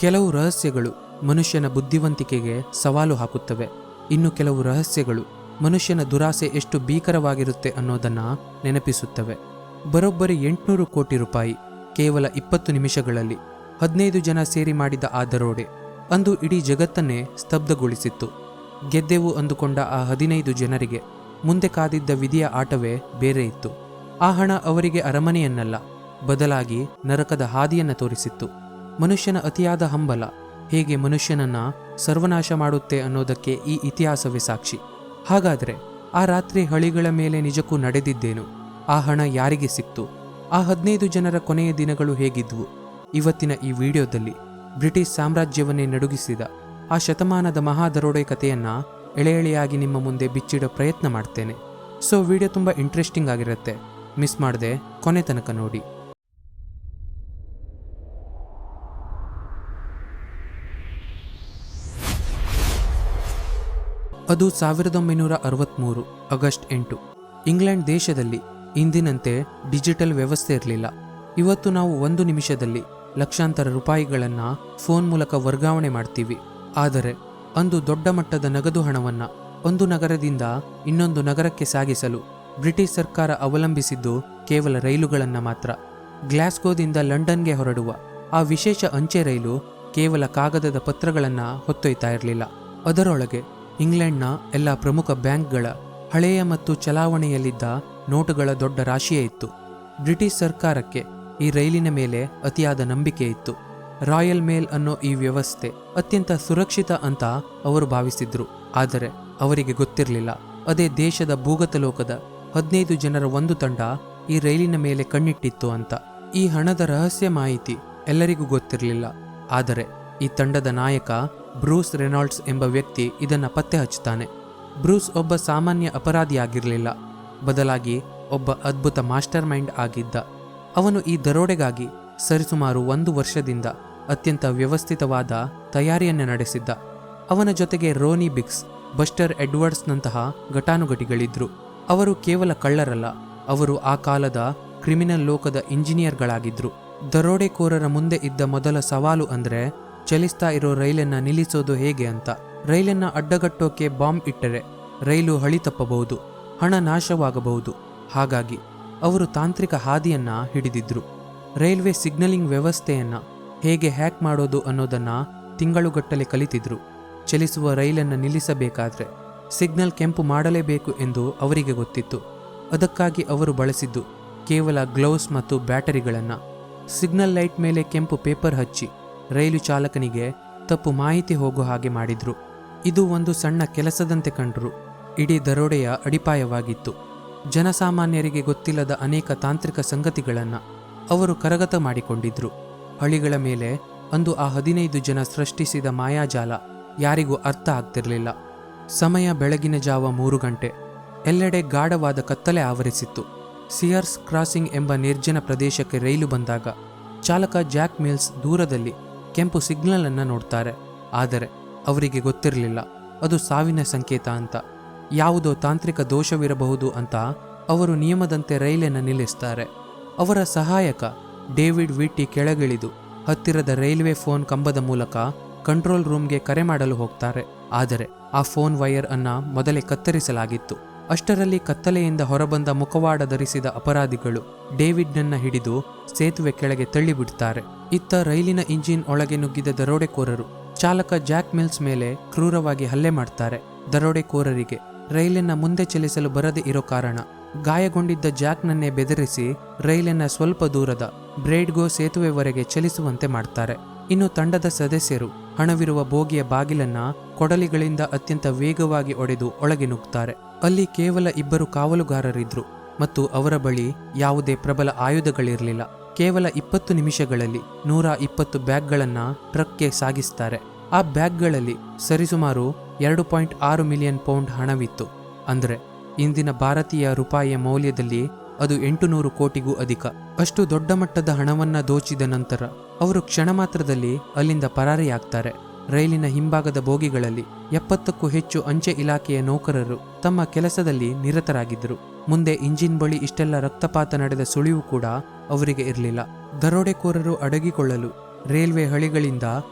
ಕೆಲವು ರಹಸ್ಯಗಳು ಮನುಷ್ಯನ ಬುದ್ಧಿವಂತಿಕೆಗೆ ಸವಾಲು ಹಾಕುತ್ತವೆ. ಇನ್ನು ಕೆಲವು ರಹಸ್ಯಗಳು ಮನುಷ್ಯನ ದುರಾಸೆ ಎಷ್ಟು ಭೀಕರವಾಗಿರುತ್ತೆ ಅನ್ನೋದನ್ನ ನೆನಪಿಸುತ್ತವೆ. ಬರೋಬ್ಬರಿ 800 ಕೋಟಿ ರೂಪಾಯಿ ಕೇವಲ 20 ನಿಮಿಷಗಳಲ್ಲಿ 15 ಜನ ಸೇರಿ ಮಾಡಿದ ಆ ದರೋಡೆ ಅಂದು ಇಡೀ ಜಗತ್ತನ್ನೇ ಸ್ತಬ್ಧಗೊಳಿಸಿತ್ತು. ಗೆದ್ದೆವು ಅಂದುಕೊಂಡ ಆ 15 ಜನರಿಗೆ ಮುಂದೆ ಕಾದಿದ್ದ ವಿಧಿಯ ಆಟವೇ ಬೇರೆ ಇತ್ತು. ಆ ಹಣ ಅವರಿಗೆ ಅರಮನೆಯನ್ನಲ್ಲ, ಬದಲಾಗಿ ನರಕದ ಹಾದಿಯನ್ನ ತೋರಿಸಿತ್ತು. ಮನುಷ್ಯನ ಅತಿಯಾದ ಹಂಬಲ ಹೇಗೆ ಮನುಷ್ಯನನ್ನ ಸರ್ವನಾಶ ಮಾಡುತ್ತೆ ಅನ್ನೋದಕ್ಕೆ ಈ ಇತಿಹಾಸವೇ ಸಾಕ್ಷಿ. ಹಾಗಾದ್ರೆ ಆ ರಾತ್ರಿ ಹಳಿಗಳ ಮೇಲೆ ನಿಜಕ್ಕೂ ನಡೆದಿದ್ದೇನು? ಆ ಹಣ ಯಾರಿಗೆ ಸಿಕ್ತು? ಆ 15 ಜನರ ಕೊನೆಯ ದಿನಗಳು ಹೇಗಿದ್ವು? ಇವತ್ತಿನ ಈ ವಿಡಿಯೋದಲ್ಲಿ ಬ್ರಿಟಿಷ್ ಸಾಮ್ರಾಜ್ಯವನ್ನೇ ನಡುಗಿಸಿದ ಆ ಶತಮಾನದ ಮಹಾದರೋಡೆ ಕಥೆಯನ್ನ ಎಳೆ ಎಳೆಯಾಗಿ ನಿಮ್ಮ ಮುಂದೆ ಬಿಚ್ಚಿಡೋ ಪ್ರಯತ್ನ ಮಾಡ್ತೇನೆ. ಸೊ ವಿಡಿಯೋ ತುಂಬ ಇಂಟ್ರೆಸ್ಟಿಂಗ್ ಆಗಿರುತ್ತೆ, ಮಿಸ್ ಮಾಡದೆ ಕೊನೆ ತನಕ ನೋಡಿ. ಅದು 1963 ಆಗಸ್ಟ್ 8. ಇಂಗ್ಲೆಂಡ್ ದೇಶದಲ್ಲಿ ಇಂದಿನಂತೆ ಡಿಜಿಟಲ್ ವ್ಯವಸ್ಥೆ ಇರಲಿಲ್ಲ. ಇವತ್ತು ನಾವು 1 ನಿಮಿಷದಲ್ಲಿ ಲಕ್ಷಾಂತರ ರೂಪಾಯಿಗಳನ್ನ ಫೋನ್ ಮೂಲಕ ವರ್ಗಾವಣೆ ಮಾಡ್ತೀವಿ. ಆದರೆ ಅಂದು ದೊಡ್ಡ ಮಟ್ಟದ ನಗದು ಹಣವನ್ನ ಒಂದು ನಗರದಿಂದ ಇನ್ನೊಂದು ನಗರಕ್ಕೆ ಸಾಗಿಸಲು ಬ್ರಿಟಿಷ್ ಸರ್ಕಾರ ಅವಲಂಬಿಸಿದ್ದು ಕೇವಲ ರೈಲುಗಳನ್ನ ಮಾತ್ರ. ಗ್ಲಾಸ್ಗೋದಿಂದ ಲಂಡನ್ಗೆ ಹೊರಡುವ ಆ ವಿಶೇಷ ಅಂಚೆ ರೈಲು ಕೇವಲ ಕಾಗದದ ಪತ್ರಗಳನ್ನ ಹೊತ್ತೊಯ್ತಾ ಇರಲಿಲ್ಲ. ಅದರೊಳಗೆ ಇಂಗ್ಲೆಂಡ್ನ ಎಲ್ಲ ಪ್ರಮುಖ ಬ್ಯಾಂಕ್ಗಳ ಹಳೆಯ ಮತ್ತು ಚಲಾವಣೆಯಲ್ಲಿದ್ದ ನೋಟುಗಳ ದೊಡ್ಡ ರಾಶಿಯೇ ಇತ್ತು. ಬ್ರಿಟಿಷ್ ಸರ್ಕಾರಕ್ಕೆ ಈ ರೈಲಿನ ಮೇಲೆ ಅತಿಯಾದ ನಂಬಿಕೆ ಇತ್ತು. ರಾಯಲ್ ಮೇಲ್ ಅನ್ನೋ ಈ ವ್ಯವಸ್ಥೆ ಅತ್ಯಂತ ಸುರಕ್ಷಿತ ಅಂತ ಅವರು ಭಾವಿಸಿದ್ರು. ಆದರೆ ಅವರಿಗೆ ಗೊತ್ತಿರಲಿಲ್ಲ, ಅದೇ ದೇಶದ ಭೂಗತ ಲೋಕದ 15 ಜನರ ಒಂದು ತಂಡ ಈ ರೈಲಿನ ಮೇಲೆ ಕಣ್ಣಿಟ್ಟಿತ್ತು ಅಂತ. ಈ ಹಣದ ರಹಸ್ಯ ಮಾಹಿತಿ ಎಲ್ಲರಿಗೂ ಗೊತ್ತಿರಲಿಲ್ಲ. ಆದರೆ ಈ ತಂಡದ ನಾಯಕ ಬ್ರೂಸ್ ರೆನಾಲ್ಡ್ಸ್ ಎಂಬ ವ್ಯಕ್ತಿ ಇದನ್ನ ಪತ್ತೆ ಹಚ್ಚುತ್ತಾನೆ. ಬ್ರೂಸ್ ಒಬ್ಬ ಸಾಮಾನ್ಯ ಅಪರಾಧಿಯಾಗಿರಲಿಲ್ಲ, ಬದಲಾಗಿ ಒಬ್ಬ ಅದ್ಭುತ ಮಾಸ್ಟರ್ ಮೈಂಡ್ ಆಗಿದ್ದ. ಅವನು ಈ ದರೋಡೆಗಾಗಿ ಸರಿಸುಮಾರು 1 ವರ್ಷದಿಂದ ಅತ್ಯಂತ ವ್ಯವಸ್ಥಿತವಾದ ತಯಾರಿಯನ್ನು ನಡೆಸಿದ್ದ. ಅವನ ಜೊತೆಗೆ ರೋನಿ ಬಿಗ್ಸ್, ಬಸ್ಟರ್ ಎಡ್ವರ್ಡ್ಸ್ನಂತಹ ಘಟಾನುಘಟಿಗಳಿದ್ರು. ಅವರು ಕೇವಲ ಕಳ್ಳರಲ್ಲ, ಅವರು ಆ ಕಾಲದ ಕ್ರಿಮಿನಲ್ ಲೋಕದ ಇಂಜಿನಿಯರ್ಗಳಾಗಿದ್ರು. ದರೋಡೆಕೋರರ ಮುಂದೆ ಇದ್ದ ಮೊದಲ ಸವಾಲು ಅಂದ್ರೆ ಚಲಿಸ್ತಾ ಇರೋ ರೈಲನ್ನ ನಿಲ್ಲಿಸೋದು ಹೇಗೆ ಅಂತ. ರೈಲನ್ನ ಅಡ್ಡಗಟ್ಟೋಕೆ ಬಾಂಬ್ ಇಟ್ಟರೆ ರೈಲು ಹಳಿ ತಪ್ಪಬಹುದು, ಹಣ ನಾಶವಾಗಬಹುದು. ಹಾಗಾಗಿ ಅವರು ತಾಂತ್ರಿಕ ಹಾದಿಯನ್ನ ಹಿಡಿದಿದ್ರು. ರೈಲ್ವೆ ಸಿಗ್ನಲಿಂಗ್ ವ್ಯವಸ್ಥೆಯನ್ನ ಹೇಗೆ ಹ್ಯಾಕ್ ಮಾಡೋದು ಅನ್ನೋದನ್ನ ತಿಂಗಳುಗಟ್ಟಲೆ ಕಲಿತಿದ್ರು. ಚಲಿಸುವ ರೈಲನ್ನು ನಿಲ್ಲಿಸಬೇಕಾದ್ರೆ ಸಿಗ್ನಲ್ ಕೆಂಪು ಮಾಡಲೇಬೇಕು ಎಂದು ಅವರಿಗೆ ಗೊತ್ತಿತ್ತು. ಅದಕ್ಕಾಗಿ ಅವರು ಬಳಸಿದ್ದು ಕೇವಲ ಗ್ಲೌಸ್ ಮತ್ತು ಬ್ಯಾಟರಿಗಳನ್ನ. ಸಿಗ್ನಲ್ ಲೈಟ್ ಮೇಲೆ ಕೆಂಪು ಪೇಪರ್ ಹಚ್ಚಿ ರೈಲು ಚಾಲಕನಿಗೆ ತಪ್ಪು ಮಾಹಿತಿ ಹೋಗೋ ಹಾಗೆ ಮಾಡಿದ್ರು. ಇದು ಒಂದು ಸಣ್ಣ ಕೆಲಸದಂತೆ ಕಂಡ್ರು ಇಡೀ ದರೋಡೆಯ ಅಡಿಪಾಯವಾಗಿತ್ತು. ಜನಸಾಮಾನ್ಯರಿಗೆ ಗೊತ್ತಿಲ್ಲದ ಅನೇಕ ತಾಂತ್ರಿಕ ಸಂಗತಿಗಳನ್ನ ಅವರು ಕರಗತ ಮಾಡಿಕೊಂಡಿದ್ರು. ಹಳಿಗಳ ಮೇಲೆ ಅಂದು ಆ 15 ಜನ ಸೃಷ್ಟಿಸಿದ ಮಾಯಾಜಾಲ ಯಾರಿಗೂ ಅರ್ಥ ಆಗ್ತಿರಲಿಲ್ಲ. ಸಮಯ ಬೆಳಗಿನ ಜಾವ 3 ಗಂಟೆ. ಎಲ್ಲೆಡೆ ಗಾಢವಾದ ಕತ್ತಲೆ ಆವರಿಸಿತ್ತು. ಸಿಯರ್ಸ್ ಕ್ರಾಸಿಂಗ್ ಎಂಬ ನಿರ್ಜನ ಪ್ರದೇಶಕ್ಕೆ ರೈಲು ಬಂದಾಗ ಚಾಲಕ ಜಾಕ್ ಮಿಲ್ಸ್ ದೂರದಲ್ಲಿ ಕೆಂಪು ಸಿಗ್ನಲ್ ಅನ್ನ ನೋಡ್ತಾರೆ. ಆದರೆ ಅವರಿಗೆ ಗೊತ್ತಿರಲಿಲ್ಲ ಅದು ಸಾವಿನ ಸಂಕೇತ ಅಂತ. ಯಾವುದೋ ತಾಂತ್ರಿಕ ದೋಷವಿರಬಹುದು ಅಂತ ಅವರು ನಿಯಮದಂತೆ ರೈಲನ್ನು ನಿಲ್ಲಿಸ್ತಾರೆ. ಅವರ ಸಹಾಯಕ ಡೇವಿಡ್ ವಿಟ್ಟಿ ಕೆಳಗಿಳಿದು ಹತ್ತಿರದ ರೈಲ್ವೆ ಫೋನ್ ಕಂಬದ ಮೂಲಕ ಕಂಟ್ರೋಲ್ ರೂಮ್ಗೆ ಕರೆ ಮಾಡಲು ಹೋಗ್ತಾರೆ. ಆದರೆ ಆ ಫೋನ್ ವೈರ್ ಅನ್ನ ಮೊದಲೇ ಕತ್ತರಿಸಲಾಗಿತ್ತು. ಅಷ್ಟರಲ್ಲಿ ಕತ್ತಲೆಯಿಂದ ಹೊರಬಂದ ಮುಖವಾಡ ಧರಿಸಿದ ಅಪರಾಧಿಗಳು ಡೇವಿಡ್ನನ್ನ ಹಿಡಿದು ಸೇತುವೆ ಕೆಳಗೆ ತಳ್ಳಿಬಿಡ್ತಾರೆ. ಇತ್ತ ರೈಲಿನ ಇಂಜಿನ್ ಒಳಗೆ ನುಗ್ಗಿದ ದರೋಡೆಕೋರರು ಚಾಲಕ ಜಾಕ್ ಮಿಲ್ಸ್ ಮೇಲೆ ಕ್ರೂರವಾಗಿ ಹಲ್ಲೆ ಮಾಡ್ತಾರೆ. ದರೋಡೆಕೋರರಿಗೆ ರೈಲನ್ನ ಮುಂದೆ ಚಲಿಸಲು ಬರದೇ ಇರೋ ಕಾರಣ ಗಾಯಗೊಂಡಿದ್ದ ಜಾಕ್ನನ್ನೇ ಬೆದರಿಸಿ ರೈಲನ್ನ ಸ್ವಲ್ಪ ದೂರದ ಬ್ರೇಡ್ಗೋ ಸೇತುವೆವರೆಗೆ ಚಲಿಸುವಂತೆ ಮಾಡ್ತಾರೆ. ಇನ್ನು ತಂಡದ ಸದಸ್ಯರು ಹಣವಿರುವ ಬೋಗಿಯ ಬಾಗಿಲನ್ನ ಕೊಡಲಿಗಳಿಂದ ಅತ್ಯಂತ ವೇಗವಾಗಿ ಒಡೆದು ಒಳಗೆ ನುಗ್ತಾರೆ. ಅಲ್ಲಿ ಕೇವಲ 2 ಕಾವಲುಗಾರರಿದ್ರು ಮತ್ತು ಅವರ ಬಳಿ ಯಾವುದೇ ಪ್ರಬಲ ಆಯುಧಗಳಿರಲಿಲ್ಲ. ಕೇವಲ 20 ನಿಮಿಷಗಳಲ್ಲಿ 120 ಬ್ಯಾಗ್ಗಳನ್ನ ಟ್ರಕ್ಗೆ ಸಾಗಿಸ್ತಾರೆ. ಆ ಬ್ಯಾಗ್ಗಳಲ್ಲಿ ಸರಿಸುಮಾರು 2.6 ಮಿಲಿಯನ್ ಪೌಂಡ್ ಹಣವಿತ್ತು. ಅಂದ್ರೆ ಇಂದಿನ ಭಾರತೀಯ ರೂಪಾಯಿಯ ಮೌಲ್ಯದಲ್ಲಿ ಅದು 800 ಕೋಟಿಗೂ ಅಧಿಕ. ಅಷ್ಟು ದೊಡ್ಡ ಮಟ್ಟದ ಹಣವನ್ನ ದೋಚಿದ ನಂತರ ಅವರು ಕ್ಷಣ ಮಾತ್ರದಲ್ಲಿ ಅಲ್ಲಿಂದ ಪರಾರಿಯಾಗ್ತಾರೆ. ರೈಲಿನ ಹಿಂಭಾಗದ ಬೋಗಿಗಳಲ್ಲಿ 70ಕ್ಕೂ ಹೆಚ್ಚು ಅಂಚೆ ಇಲಾಖೆಯ ನೌಕರರು ತಮ್ಮ ಕೆಲಸದಲ್ಲಿ ನಿರತರಾಗಿದ್ದರು. ಮುಂದೆ ಇಂಜಿನ್ ಬಳಿ ಇಷ್ಟೆಲ್ಲ ರಕ್ತಪಾತ ನಡೆದ ಸುಳಿವು ಕೂಡ ಅವರಿಗೆ ಇರಲಿಲ್ಲ. ದರೋಡೆಕೋರರು ಅಡಗಿಕೊಳ್ಳಲು ರೈಲ್ವೆ ಹಳಿಗಳಿಂದ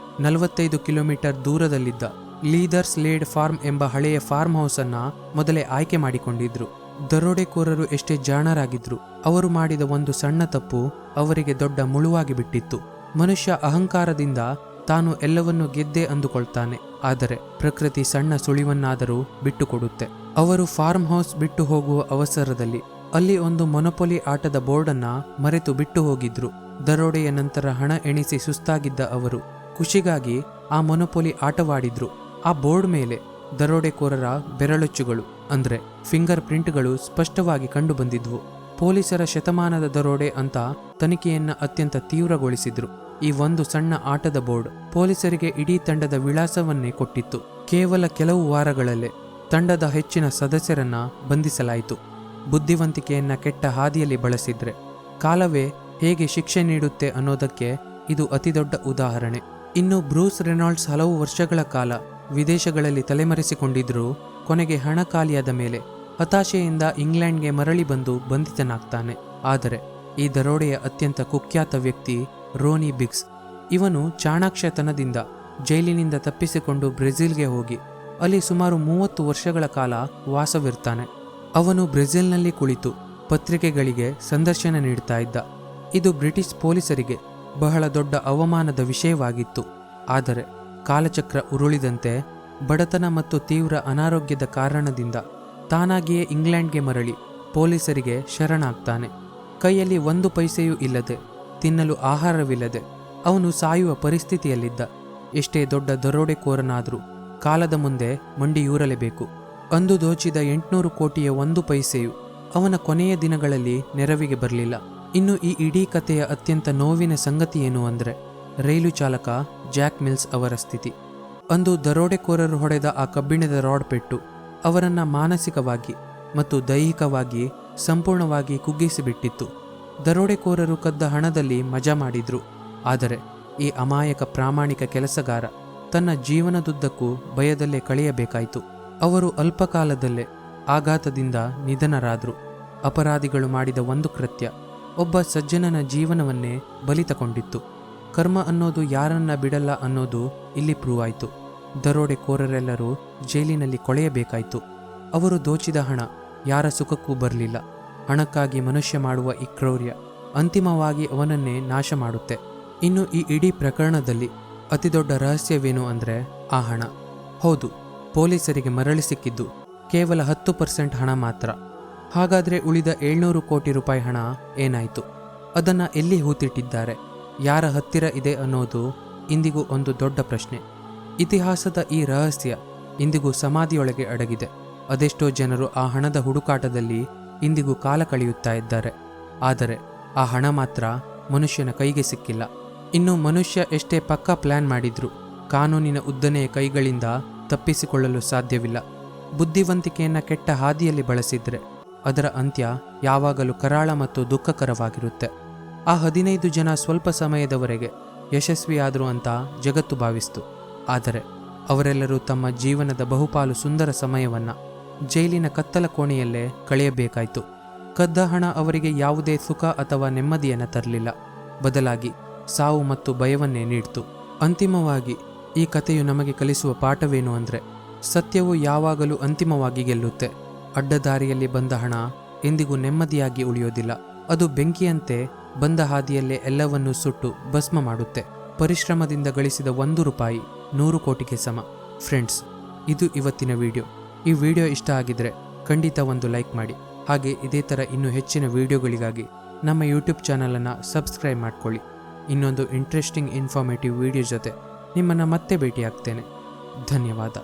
45 ಕಿಲೋಮೀಟರ್ ದೂರದಲ್ಲಿದ್ದ ಲೀದರ್ಸ್ ಲೇಡ್ ಫಾರ್ಮ್ ಎಂಬ ಹಳೆಯ ಫಾರ್ಮ್ ಹೌಸ್ ಅನ್ನ ಮೊದಲೇ ಆಯ್ಕೆ ಮಾಡಿಕೊಂಡಿದ್ರು. ದರೋಡೆಕೋರರು ಎಷ್ಟೇ ಜಾಣರಾಗಿದ್ರು, ಅವರು ಮಾಡಿದ ಒಂದು ಸಣ್ಣ ತಪ್ಪು ಅವರಿಗೆ ದೊಡ್ಡ ಮುಳುವಾಗಿ ಬಿಟ್ಟಿತ್ತು. ಮನುಷ್ಯ ಅಹಂಕಾರದಿಂದ ತಾನು ಎಲ್ಲವನ್ನೂ ಗೆದ್ದೆ ಅಂದುಕೊಳ್ತಾನೆ, ಆದರೆ ಪ್ರಕೃತಿ ಸಣ್ಣ ಸುಳಿವನ್ನಾದರೂ ಬಿಟ್ಟುಕೊಡುತ್ತೆ. ಅವರು ಫಾರ್ಮ್ ಹೌಸ್ ಬಿಟ್ಟು ಹೋಗುವ ಅವಸರದಲ್ಲಿ ಅಲ್ಲಿ ಒಂದು ಮೊನೊಪೊಲಿ ಆಟದ ಬೋರ್ಡ್ ಅನ್ನ ಮರೆತು ಬಿಟ್ಟು ಹೋಗಿದ್ರು. ದರೋಡೆಯ ನಂತರ ಹಣ ಎಣಿಸಿ ಸುಸ್ತಾಗಿದ್ದ ಅವರು ಖುಷಿಗಾಗಿ ಆ ಮೊನೊಪೊಲಿ ಆಟವಾಡಿದ್ರು. ಆ ಬೋರ್ಡ್ ಮೇಲೆ ದರೋಡೆಕೋರರ ಬೆರಳಚ್ಚುಗಳು ಅಂದ್ರೆ ಫಿಂಗರ್ ಪ್ರಿಂಟ್ಗಳು ಸ್ಪಷ್ಟವಾಗಿ ಕಂಡು ಬಂದಿದ್ವು. ಪೊಲೀಸರ ಶತಮಾನದ ದರೋಡೆ ಅಂತ ತನಿಖೆಯನ್ನ ಅತ್ಯಂತ ತೀವ್ರಗೊಳಿಸಿದ್ರು. ಈ ಒಂದು ಸಣ್ಣ ಆಟದ ಬೋರ್ಡ್ ಪೊಲೀಸರಿಗೆ ಇಡೀ ತಂಡದ ವಿಳಾಸವನ್ನೇ ಕೊಟ್ಟಿತ್ತು. ಕೇವಲ ಕೆಲವು ವಾರಗಳಲ್ಲೇ ತಂಡದ ಹೆಚ್ಚಿನ ಸದಸ್ಯರನ್ನ ಬಂಧಿಸಲಾಯಿತು. ಬುದ್ಧಿವಂತಿಕೆಯನ್ನ ಕೆಟ್ಟ ಹಾದಿಯಲ್ಲಿ ಬಳಸಿದ್ರೆ ಕಾಲವೇ ಹೇಗೆ ಶಿಕ್ಷೆ ನೀಡುತ್ತೆ ಅನ್ನೋದಕ್ಕೆ ಇದು ಅತಿದೊಡ್ಡ ಉದಾಹರಣೆ. ಇನ್ನು ಬ್ರೂಸ್ ರೆನಾಲ್ಡ್ಸ್ ಹಲವು ವರ್ಷಗಳ ಕಾಲ ವಿದೇಶಗಳಲ್ಲಿ ತಲೆಮರೆಸಿಕೊಂಡಿದ್ರೂ ಕೊನೆಗೆ ಹಣ ಖಾಲಿಯಾದ ಮೇಲೆ ಹತಾಶೆಯಿಂದ ಇಂಗ್ಲೆಂಡ್ಗೆ ಮರಳಿ ಬಂದು ಬಂಧಿತನಾಗ್ತಾನೆ. ಆದರೆ ಈ ದರೋಡೆಯ ಅತ್ಯಂತ ಕುಖ್ಯಾತ ವ್ಯಕ್ತಿ ರೋನಿ ಬಿಗ್ಸ್. ಇವನು ಚಾಣಾಕ್ಷತನದಿಂದ ಜೈಲಿನಿಂದ ತಪ್ಪಿಸಿಕೊಂಡು ಬ್ರೆಜಿಲ್ಗೆ ಹೋಗಿ ಅಲ್ಲಿ ಸುಮಾರು 30 ವರ್ಷಗಳ ಕಾಲ ವಾಸವಿರ್ತಾನೆ. ಅವನು ಬ್ರೆಜಿಲ್ನಲ್ಲಿ ಕುಳಿತು ಪತ್ರಿಕೆಗಳಿಗೆ ಸಂದರ್ಶನ ನೀಡ್ತಾ ಇದ್ದ. ಇದು ಬ್ರಿಟಿಷ್ ಪೊಲೀಸರಿಗೆ ಬಹಳ ದೊಡ್ಡ ಅವಮಾನದ ವಿಷಯವಾಗಿತ್ತು. ಆದರೆ ಕಾಲಚಕ್ರ ಉರುಳಿದಂತೆ ಬಡತನ ಮತ್ತು ತೀವ್ರ ಅನಾರೋಗ್ಯದ ಕಾರಣದಿಂದ ತಾನಾಗಿಯೇ ಇಂಗ್ಲೆಂಡ್ಗೆ ಮರಳಿ ಪೊಲೀಸರಿಗೆ ಶರಣಾಗ್ತಾನೆ. ಕೈಯಲ್ಲಿ 1 ಪೈಸೆಯೂ ಇಲ್ಲದೆ, ತಿನ್ನಲು ಆಹಾರವಿಲ್ಲದೆ ಅವನು ಸಾಯುವ ಪರಿಸ್ಥಿತಿಯಲ್ಲಿದ್ದ. ಎಷ್ಟೇ ದೊಡ್ಡ ದರೋಡೆಕೋರನಾದರೂ ಕಾಲದ ಮುಂದೆ ಮಂಡಿಯೂರಲೇಬೇಕು. ಅಂದು ದೋಚಿದ 800 ಕೋಟಿಯ 1 ಪೈಸೆಯು ಅವನ ಕೊನೆಯ ದಿನಗಳಲ್ಲಿ ನೆರವಿಗೆ ಬರಲಿಲ್ಲ. ಇನ್ನು ಈ ಇಡೀ ಕಥೆಯ ಅತ್ಯಂತ ನೋವಿನ ಸಂಗತಿ ಏನು ಅಂದರೆ ರೈಲು ಚಾಲಕ ಜಾಕ್ ಮಿಲ್ಸ್ ಅವರ ಸ್ಥಿತಿ. ಅಂದು ದರೋಡೆಕೋರರು ಹೊಡೆದ ಆ ಕಬ್ಬಿಣದ ರಾಡ್ ಪೆಟ್ಟು ಅವರನ್ನ ಮಾನಸಿಕವಾಗಿ ಮತ್ತು ದೈಹಿಕವಾಗಿ ಸಂಪೂರ್ಣವಾಗಿ ಕುಗ್ಗಿಸಿಬಿಟ್ಟಿತ್ತು. ದರೋಡೆಕೋರರು ಕದ್ದ ಹಣದಲ್ಲಿ ಮಜಾ ಮಾಡಿದ್ರು, ಆದರೆ ಈ ಅಮಾಯಕ ಪ್ರಾಮಾಣಿಕ ಕೆಲಸಗಾರ ತನ್ನ ಜೀವನದುದ್ದಕ್ಕೂ ಭಯದಲ್ಲೇ ಕಳೆಯಬೇಕಾಯಿತು. ಅವರು ಅಲ್ಪಕಾಲದಲ್ಲೇ ಆಘಾತದಿಂದ ನಿಧನರಾದರು. ಅಪರಾಧಿಗಳು ಮಾಡಿದ ಒಂದು ಕೃತ್ಯ ಒಬ್ಬ ಸಜ್ಜನನ ಜೀವನವನ್ನೇ ಬಲಿ ತಗೊಂಡಿತ್ತು. ಕರ್ಮ ಅನ್ನೋದು ಯಾರನ್ನ ಬಿಡಲ್ಲ ಅನ್ನೋದು ಇಲ್ಲಿ ಪ್ರೂವ್ ಆಯಿತು. ದರೋಡೆಕೋರರೆಲ್ಲರೂ ಜೈಲಿನಲ್ಲಿ ಕೊಳೆಯಬೇಕಾಯಿತು. ಅವರು ದೋಚಿದ ಹಣ ಯಾರ ಸುಖಕ್ಕೂ ಬರಲಿಲ್ಲ. ಹಣಕ್ಕಾಗಿ ಮನುಷ್ಯ ಮಾಡುವ ಈ ಕ್ರೌರ್ಯ ಅಂತಿಮವಾಗಿ ಅವನನ್ನೇ ನಾಶ ಮಾಡುತ್ತೆ. ಇನ್ನು ಈ ಇಡೀ ಪ್ರಕರಣದಲ್ಲಿ ಅತಿದೊಡ್ಡ ರಹಸ್ಯವೇನು ಅಂದರೆ ಆ ಹಣ. ಹೌದು, ಪೊಲೀಸರಿಗೆ ಮರಳಿ ಸಿಕ್ಕಿದ್ದು ಕೇವಲ 10% ಹಣ ಮಾತ್ರ. ಹಾಗಾದರೆ ಉಳಿದ 700 ಕೋಟಿ ರೂಪಾಯಿ ಹಣ ಏನಾಯಿತು? ಅದನ್ನು ಎಲ್ಲಿ ಹೂತಿಟ್ಟಿದ್ದಾರೆ? ಯಾರ ಹತ್ತಿರ ಇದೆ ಅನ್ನೋದು ಇಂದಿಗೂ ಒಂದು ದೊಡ್ಡ ಪ್ರಶ್ನೆ. ಇತಿಹಾಸದ ಈ ರಹಸ್ಯ ಇಂದಿಗೂ ಸಮಾಧಿಯೊಳಗೆ ಅಡಗಿದೆ. ಅದೆಷ್ಟೋ ಜನರು ಆ ಹಣದ ಹುಡುಕಾಟದಲ್ಲಿ ಇಂದಿಗೂ ಕಾಲ ಕಳೆಯುತ್ತಾ ಇದ್ದಾರೆ. ಆದರೆ ಆ ಹಣ ಮಾತ್ರ ಮನುಷ್ಯನ ಕೈಗೆ ಸಿಕ್ಕಿಲ್ಲ. ಇನ್ನು ಮನುಷ್ಯ ಎಷ್ಟೇ ಪಕ್ಕಾ ಪ್ಲಾನ್ ಮಾಡಿದ್ರೂ ಕಾನೂನಿನ ಉದ್ದನೆಯ ಕೈಗಳಿಂದ ತಪ್ಪಿಸಿಕೊಳ್ಳಲು ಸಾಧ್ಯವಿಲ್ಲ. ಬುದ್ಧಿವಂತಿಕೆಯನ್ನು ಕೆಟ್ಟ ಹಾದಿಯಲ್ಲಿ ಬಳಸಿದ್ರೆ ಅದರ ಅಂತ್ಯ ಯಾವಾಗಲೂ ಕರಾಳ ಮತ್ತು ದುಃಖಕರವಾಗಿರುತ್ತೆ. ಆ 15 ಜನ ಸ್ವಲ್ಪ ಸಮಯದವರೆಗೆ ಯಶಸ್ವಿಯಾದರು ಅಂತ ಜಗತ್ತು ಭಾವಿಸ್ತು. ಆದರೆ ಅವರೆಲ್ಲರೂ ತಮ್ಮ ಜೀವನದ ಬಹುಪಾಲು ಸುಂದರ ಸಮಯವನ್ನ ಜೈಲಿನ ಕತ್ತಲ ಕೋಣೆಯಲ್ಲೇ ಕಳೆಯಬೇಕಾಯಿತು. ಕದ್ದ ಹಣ ಅವರಿಗೆ ಯಾವುದೇ ಸುಖ ಅಥವಾ ನೆಮ್ಮದಿಯನ್ನು ತರಲಿಲ್ಲ, ಬದಲಾಗಿ ಸಾವು ಮತ್ತು ಭಯವನ್ನೇ ನೀಡಿತು. ಅಂತಿಮವಾಗಿ ಈ ಕಥೆಯು ನಮಗೆ ಕಲಿಸುವ ಪಾಠವೇನು ಅಂದರೆ ಸತ್ಯವು ಯಾವಾಗಲೂ ಅಂತಿಮವಾಗಿ ಗೆಲ್ಲುತ್ತೆ. ಅಡ್ಡದಾರಿಯಲ್ಲಿ ಬಂದ ಹಣ ಎಂದಿಗೂ ನೆಮ್ಮದಿಯಾಗಿ ಉಳಿಯೋದಿಲ್ಲ. ಅದು ಬೆಂಕಿಯಂತೆ ಬಂದ ಹಾದಿಯಲ್ಲೇ ಎಲ್ಲವನ್ನೂ ಸುಟ್ಟು ಭಸ್ಮ ಮಾಡುತ್ತೆ. ಪರಿಶ್ರಮದಿಂದ ಗಳಿಸಿದ 1 ರೂಪಾಯಿ 100 ಕೋಟಿಗೆ ಸಮ. ಫ್ರೆಂಡ್ಸ್, ಇದು ಇವತ್ತಿನ ವಿಡಿಯೋ. ಈ ವಿಡಿಯೋ ಇಷ್ಟ ಆಗಿದ್ರೆ ಖಂಡಿತ ಒಂದು ಲೈಕ್ ಮಾಡಿ. ಹಾಗೆ ಇದೇ ಥರ ಇನ್ನೂ ಹೆಚ್ಚಿನ ವಿಡಿಯೋಗಳಿಗಾಗಿ ನಮ್ಮ ಯೂಟ್ಯೂಬ್ ಚಾನಲನ್ನು ಸಬ್ಸ್ಕ್ರೈಬ್ ಮಾಡ್ಕೊಳ್ಳಿ. ಇನ್ನೊಂದು ಇಂಟ್ರೆಸ್ಟಿಂಗ್ ಇನ್ಫಾರ್ಮೇಟಿವ್ ವಿಡಿಯೋ ಜೊತೆ ನಿಮ್ಮನ್ನು ಮತ್ತೆ ಭೇಟಿಯಾಗ್ತೇನೆ. ಧನ್ಯವಾದ.